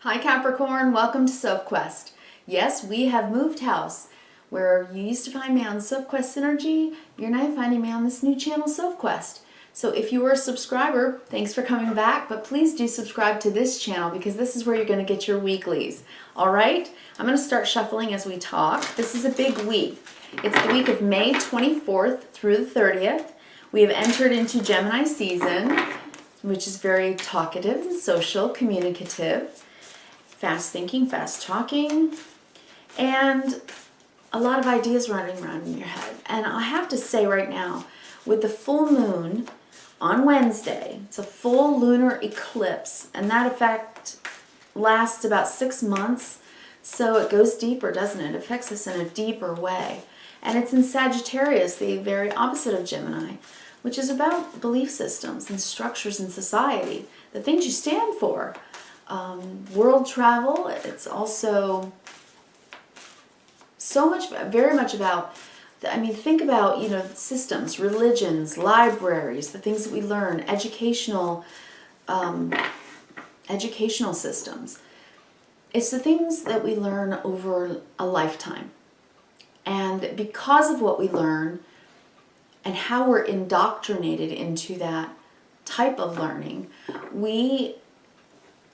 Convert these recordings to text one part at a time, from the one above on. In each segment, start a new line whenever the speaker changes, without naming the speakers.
Hi Capricorn, welcome to Sophquest. Yes, we have moved house. Where you used to find me on Sophquest Energy, you're now finding me on this new channel, Sophquest. So if you were a subscriber, thanks for coming back, but please do subscribe to this channel because this is where you're going to get your weeklies. Alright, I'm going to start shuffling as we talk. This is a big week. It's the week of May 24th through the 30th. We have entered into Gemini season, which is very talkative and social, communicative. Fast thinking, fast talking, and a lot of ideas running around in your head. And I have to say right now, with the full moon on Wednesday, it's a full lunar eclipse, and that effect lasts about 6 months, so it goes deeper, doesn't it? It affects us in a deeper way. And it's in Sagittarius, the very opposite of Gemini, which is about belief systems and structures in society, the things you stand for. World travel, it's also very much about, think about, systems, religions, libraries, the things that we learn, educational systems. It's the things that we learn over a lifetime. And because of what we learn and how we're indoctrinated into that type of learning, we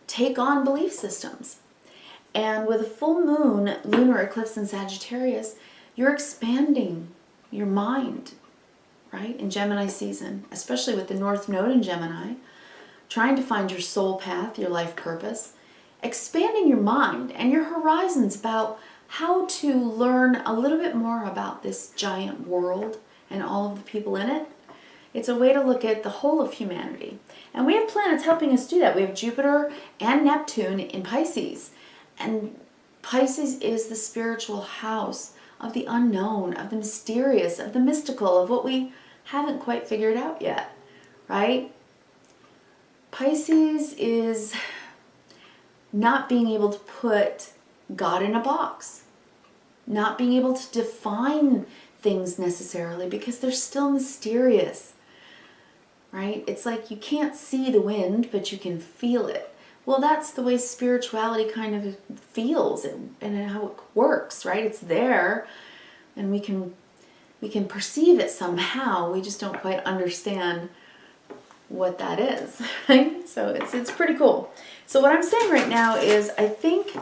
take on belief systems. And with a full moon, lunar eclipse in Sagittarius, you're expanding your mind, right? In Gemini season, especially with the North Node in Gemini, trying to find your soul path, your life purpose, expanding your mind and your horizons about how to learn a little bit more about this giant world and all of the people in it. It's a way to look at the whole of humanity. And we have planets helping us do that. We have Jupiter and Neptune in Pisces. And Pisces is the spiritual house of the unknown, of the mysterious, of the mystical, of what we haven't quite figured out yet, right? Pisces is not being able to put God in a box, not being able to define things necessarily because they're still mysterious. Right? It's like you can't see the wind, but you can feel it. Well, that's the way spirituality kind of feels and how it works, right? It's there, and we can perceive it somehow. We just don't quite understand what that is, right? So it's pretty cool. So what I'm saying right now is I think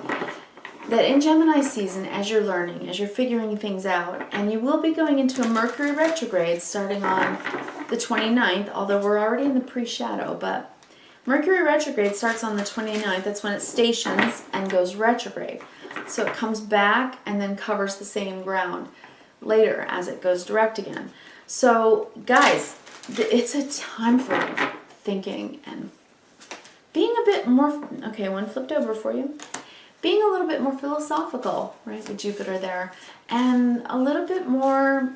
that in Gemini season, as you're learning, as you're figuring things out, and you will be going into a Mercury retrograde starting on the 29th, although we're already in the pre-shadow, but Mercury retrograde starts on the 29th. That's when it stations and goes retrograde. So it comes back and then covers the same ground later as it goes direct again. So guys, it's a time for thinking and being a bit more, okay, one flipped over for you. Being a little bit more philosophical, right, with Jupiter there, and a little bit more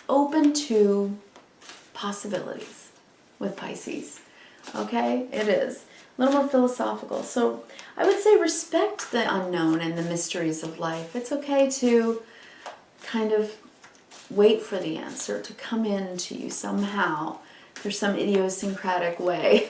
open to possibilities with Pisces, okay? It is a little more philosophical. So I would say respect the unknown and the mysteries of life. It's okay to kind of wait for the answer to come in to you somehow. There's some idiosyncratic way.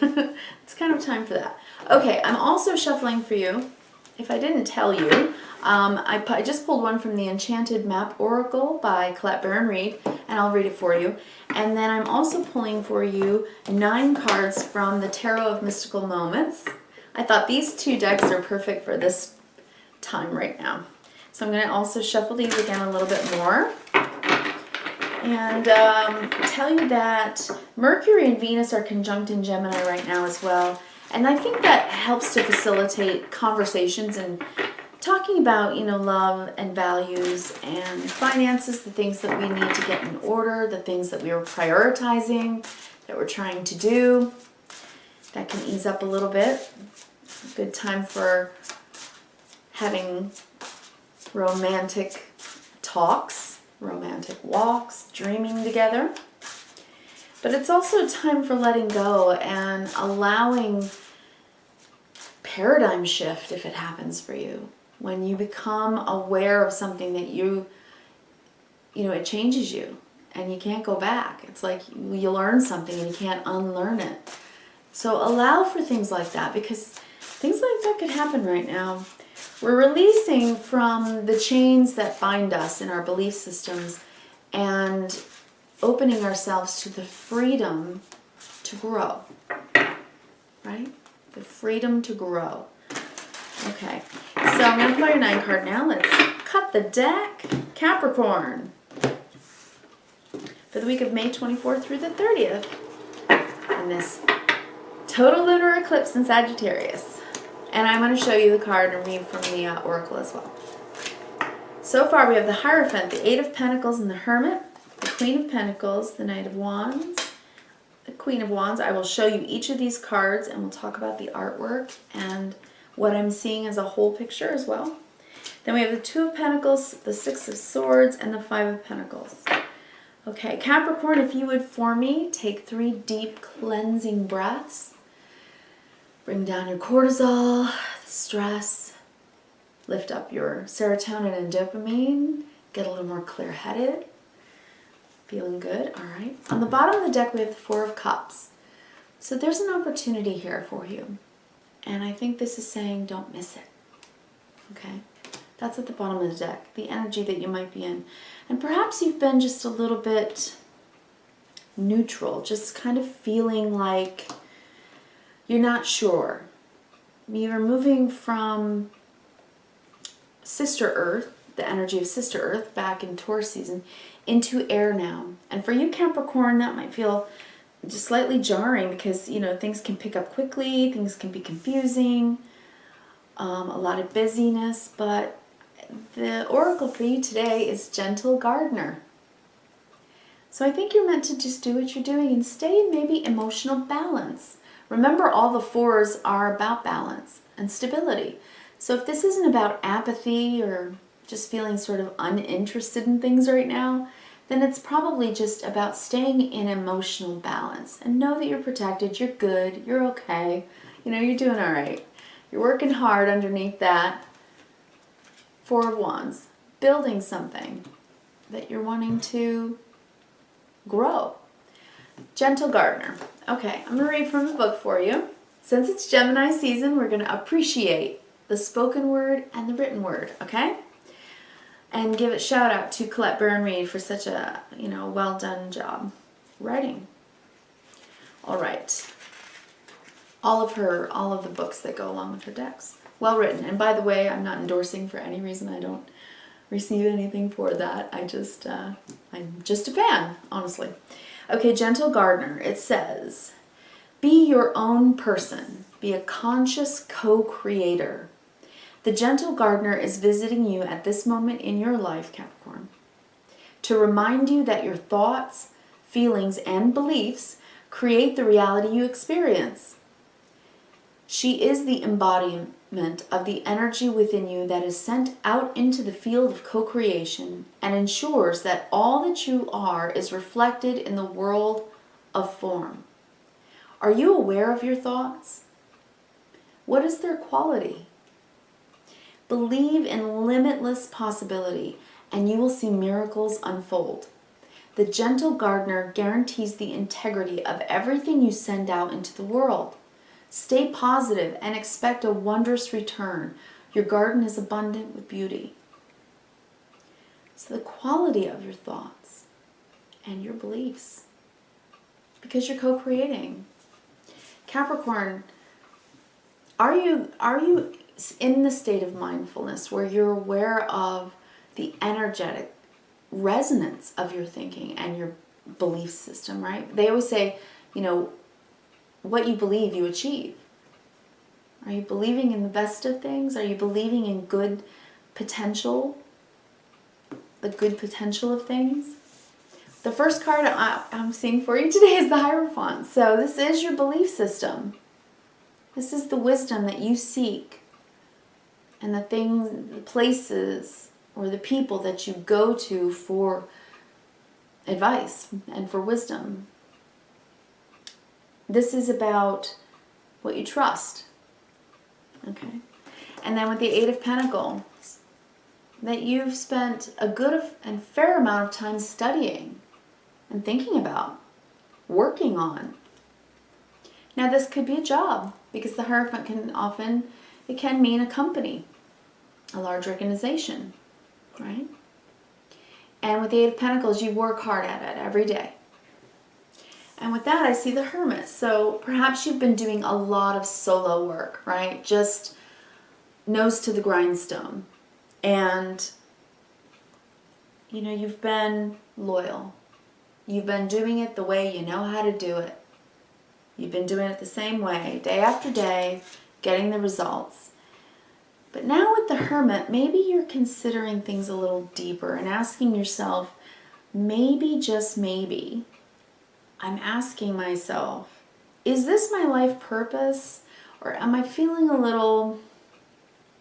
It's kind of time for that. Okay, I'm also shuffling for you. If I didn't tell you, I just pulled one from the Enchanted Map Oracle by Colette Baron-Reid, and I'll read it for you. And then I'm also pulling for you 9 cards from the Tarot of Mystical Moments. I thought these 2 decks are perfect for this time right now. So I'm going to also shuffle these again a little bit more. And tell you that Mercury and Venus are conjunct in Gemini right now as well. And I think that helps to facilitate conversations and talking about, love and values and finances, the things that we need to get in order, the things that we are prioritizing, that we're trying to do. That can ease up a little bit. A good time for having romantic talks, romantic walks, dreaming together. But it's also a time for letting go and allowing paradigm shift if it happens for you. When you become aware of something that it changes you and you can't go back. It's like you learn something and you can't unlearn it. So allow for things like that, because things like that could happen right now. We're releasing from the chains that bind us in our belief systems and opening ourselves to the freedom to grow, right? The freedom to grow. Okay, so I'm going to pull your 9 card now. Let's cut the deck. Capricorn, for the week of May 24th through the 30th, in this total lunar eclipse in Sagittarius. And I'm going to show you the card and read from the Oracle as well. So far we have the Hierophant, the 8 of Pentacles, and the Hermit, the Queen of Pentacles, the Knight of Wands, the Queen of Wands. I will show you each of these cards and we'll talk about the artwork and what I'm seeing as a whole picture as well. Then we have the 2 of Pentacles, the 6 of Swords, and the 5 of Pentacles. Okay, Capricorn, if you would for me, take 3 deep cleansing breaths. Bring down your cortisol, the stress, lift up your serotonin and dopamine, get a little more clear-headed, feeling good, all right. On the bottom of the deck, we have the 4 of Cups. So there's an opportunity here for you. And I think this is saying don't miss it, okay? That's at the bottom of the deck, the energy that you might be in. And perhaps you've been just a little bit neutral, just kind of feeling like you're not sure. You're moving from Sister Earth, the energy of Sister Earth back in Taurus season, into air now. And for you, Capricorn, that might feel just slightly jarring because, you know, things can pick up quickly, things can be confusing, a lot of busyness, but the oracle for you today is Gentle Gardener. So I think you're meant to just do what you're doing and stay in maybe emotional balance. Remember, all the 4s are about balance and stability. So if this isn't about apathy or just feeling sort of uninterested in things right now, then it's probably just about staying in emotional balance. And know that you're protected, you're good, you're okay, you know, you're doing all right. You're working hard underneath that 4 of Wands, building something that you're wanting to grow. Gentle Gardener. Okay, I'm going to read from the book for you. Since it's Gemini season, we're going to appreciate the spoken word and the written word, okay? And give a shout out to Colette Baron-Reid for such a, you know, well done job writing. All right. All of the books that go along with her decks. Well written. And by the way, I'm not endorsing for any reason. I don't receive anything for that. I'm just a fan, honestly. Okay, Gentle Gardener. It says, be your own person. Be a conscious co-creator. The Gentle Gardener is visiting you at this moment in your life, Capricorn, to remind you that your thoughts, feelings, and beliefs create the reality you experience. She is the embodiment of the energy within you that is sent out into the field of co-creation and ensures that all that you are is reflected in the world of form. Are you aware of your thoughts? What is their quality? Believe in limitless possibility, and you will see miracles unfold. The Gentle Gardener guarantees the integrity of everything you send out into the world. Stay positive and expect a wondrous return. Your garden is abundant with beauty. So the quality of your thoughts and your beliefs, because you're co-creating. Capricorn, are you in the state of mindfulness where you're aware of the energetic resonance of your thinking and your belief system, right? They always say, you know, what you believe, you achieve. Are you believing in the best of things? Are you believing in good potential? The good potential of things? The first card I'm seeing for you today is the Hierophant. So this is your belief system. This is the wisdom that you seek. And the things, the places, or the people that you go to for advice and for wisdom. This is about what you trust. Okay? And then with the 8 of Pentacles, that you've spent a good and fair amount of time studying and thinking about, working on. Now this could be a job, because the Hierophant can often, it can mean a company, a large organization, right? And with the Eight of Pentacles, you work hard at it every day. And with that, I see the Hermit. So perhaps you've been doing a lot of solo work, right? Just nose to the grindstone. And, you know, you've been loyal. You've been doing it the way you know how to do it. You've been doing it the same way, day after day, getting the results. But now with the Hermit, maybe you're considering things a little deeper and asking yourself, maybe, just maybe, I'm asking myself, is this my life purpose? Or am I feeling a little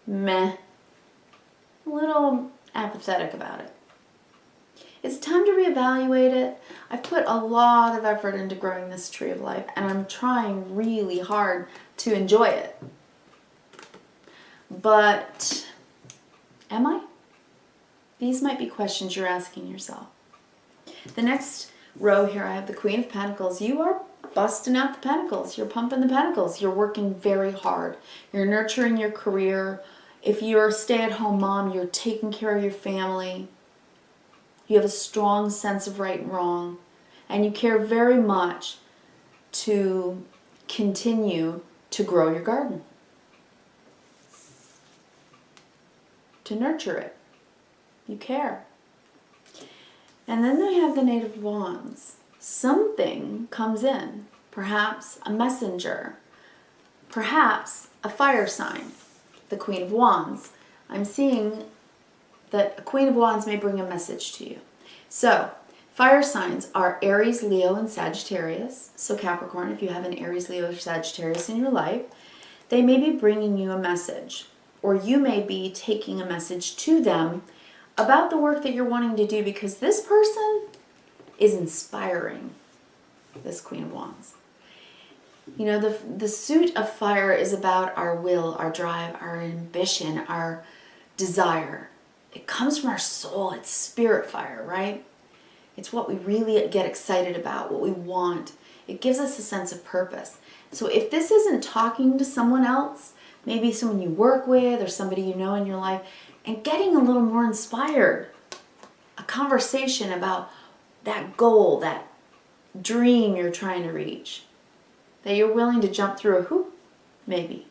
meh, a little apathetic about it? It's time to reevaluate it. I've put a lot of effort into growing this tree of life, and I'm trying really hard to enjoy it. But am I? These might be questions you're asking yourself. The next row here, I have the Queen of Pentacles. You are busting out the pentacles. You're pumping the pentacles. You're working very hard. You're nurturing your career. If you're a stay-at-home mom, you're taking care of your family. You have a strong sense of right and wrong, and you care very much to continue to grow your garden, to nurture it. You care. And then they have the Knight of Wands. Something comes in, perhaps a messenger, perhaps a fire sign, the Queen of Wands. I'm seeing that a Queen of Wands may bring a message to you. So, fire signs are Aries, Leo, and Sagittarius. So Capricorn, if you have an Aries, Leo, or Sagittarius in your life, they may be bringing you a message, or you may be taking a message to them about the work that you're wanting to do, because this person is inspiring, this Queen of Wands. You know, the suit of fire is about our will, our drive, our ambition, our desire. It comes from our soul. It's spirit fire, right? It's what we really get excited about, what we want. It gives us a sense of purpose. So if this isn't talking to someone else, maybe someone you work with or somebody you know in your life, and getting a little more inspired, a conversation about that goal, that dream you're trying to reach, that you're willing to jump through a hoop, maybe,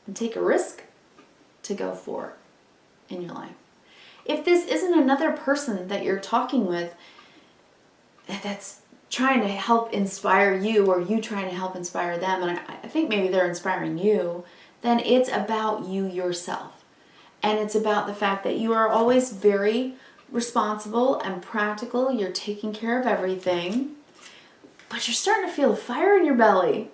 and take a risk to go for in your life. If this isn't another person that you're talking with that's trying to help inspire you, or you trying to help inspire them, and I think maybe they're inspiring you, then it's about you yourself. And it's about the fact that you are always very responsible and practical. You're taking care of everything, but you're starting to feel a fire in your belly.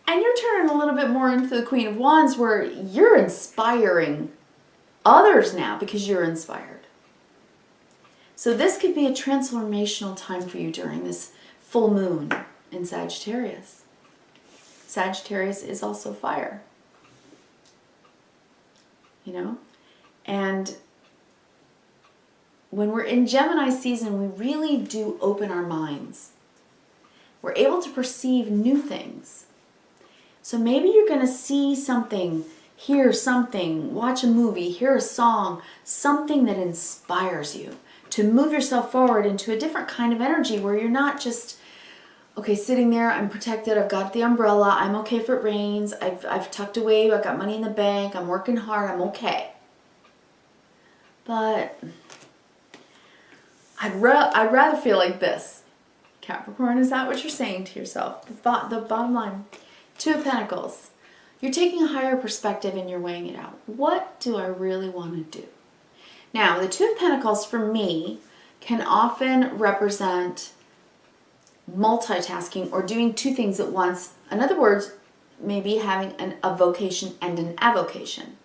And you're turning a little bit more into the Queen of Wands, where you're inspiring others now because you're inspired. So this could be a transformational time for you during this full moon in Sagittarius. Sagittarius is also fire. You know? And when we're in Gemini season, we really do open our minds. We're able to perceive new things. So maybe you're going to see something, hear something, watch a movie, hear a song, something that inspires you to move yourself forward into a different kind of energy, where you're not just, okay, sitting there, I'm protected, I've got the umbrella, I'm okay if it rains, I've tucked away, I've got money in the bank, I'm working hard, I'm okay. But I'd rather feel like this. Capricorn, is that what you're saying to yourself? The bottom line. Two of Pentacles. You're taking a higher perspective and you're weighing it out. What do I really want to do? Now, the Two of Pentacles for me can often represent multitasking or doing two things at once. In other words, maybe having a vocation and an avocation,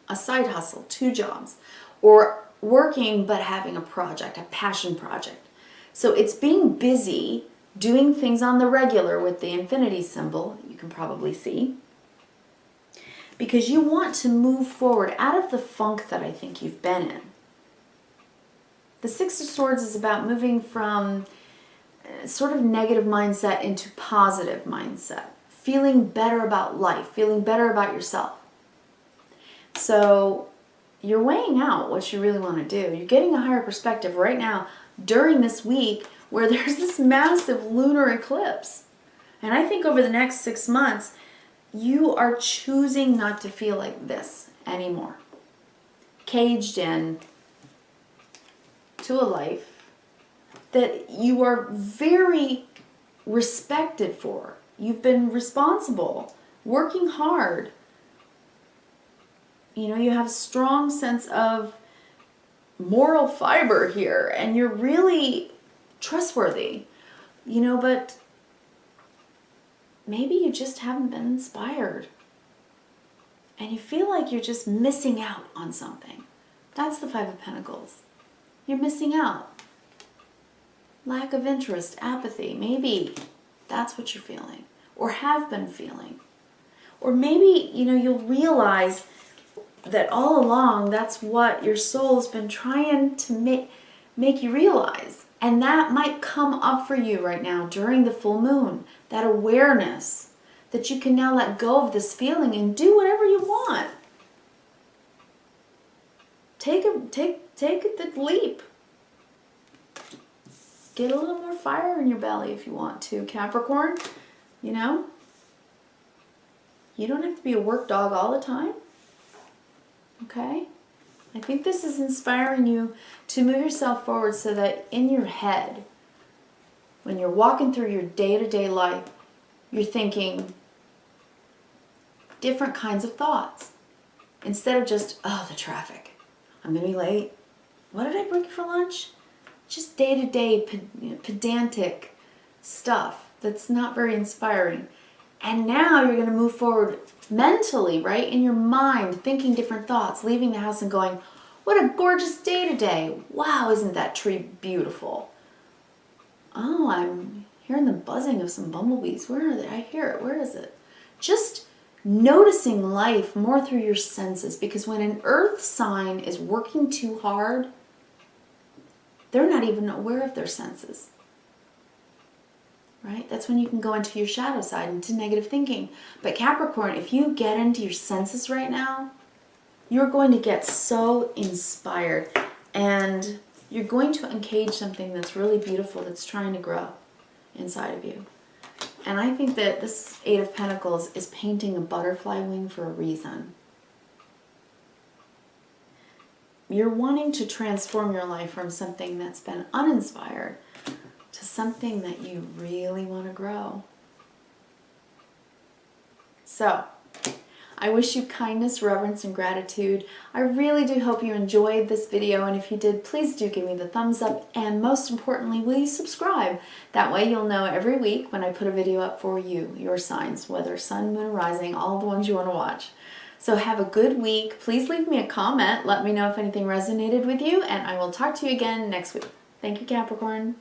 a side hustle, two jobs, or working but having a project, a passion project. So it's being busy, doing things on the regular with the infinity symbol, you can probably see, because you want to move forward out of the funk that I think you've been in. The Six of Swords is about moving from sort of negative mindset into positive mindset, feeling better about life, feeling better about yourself. So you're weighing out what you really want to do. You're getting a higher perspective right now during this week where there's this massive lunar eclipse. And I think over the next 6 months, you are choosing not to feel like this anymore. Caged in to a life that you are very respected for. You've been responsible, working hard. You know, you have a strong sense of moral fiber here, and you're really trustworthy, you know, but maybe you just haven't been inspired. And you feel like you're just missing out on something. That's the Five of Pentacles. You're missing out. Lack of interest, apathy, maybe that's what you're feeling or have been feeling. Or maybe, you know, you'll realize that all along that's what your soul's been trying to make you realize. And that might come up for you right now during the full moon, that awareness that you can now let go of this feeling and do whatever you want. Take the leap. Get a little more fire in your belly if you want to, Capricorn. You know? You don't have to be a work dog all the time. Okay? I think this is inspiring you to move yourself forward so that in your head, when you're walking through your day-to-day life, you're thinking different kinds of thoughts. Instead of just, oh, the traffic. I'm going to be late. What did I bring for lunch? Just day-to-day pedantic stuff that's not very inspiring. And now you're going to move forward mentally, right? In your mind, thinking different thoughts, leaving the house and going, what a gorgeous day today. Wow, isn't that tree beautiful? Oh, I'm hearing the buzzing of some bumblebees. Where are they? I hear it. Where is it? Just noticing life more through your senses, because when an earth sign is working too hard, they're not even aware of their senses. Right? That's when you can go into your shadow side, into negative thinking. But Capricorn, if you get into your senses right now, you're going to get so inspired and you're going to engage something that's really beautiful, that's trying to grow inside of you. And I think that this Eight of Pentacles is painting a butterfly wing for a reason. You're wanting to transform your life from something that's been uninspired to something that you really want to grow. So, I wish you kindness, reverence, and gratitude. I really do hope you enjoyed this video, and if you did, please do give me the thumbs up, and most importantly, will you subscribe? That way you'll know every week when I put a video up for you, your signs, whether sun, moon, or rising, all the ones you want to watch. So have a good week. Please leave me a comment. Let me know if anything resonated with you, and I will talk to you again next week. Thank you, Capricorn.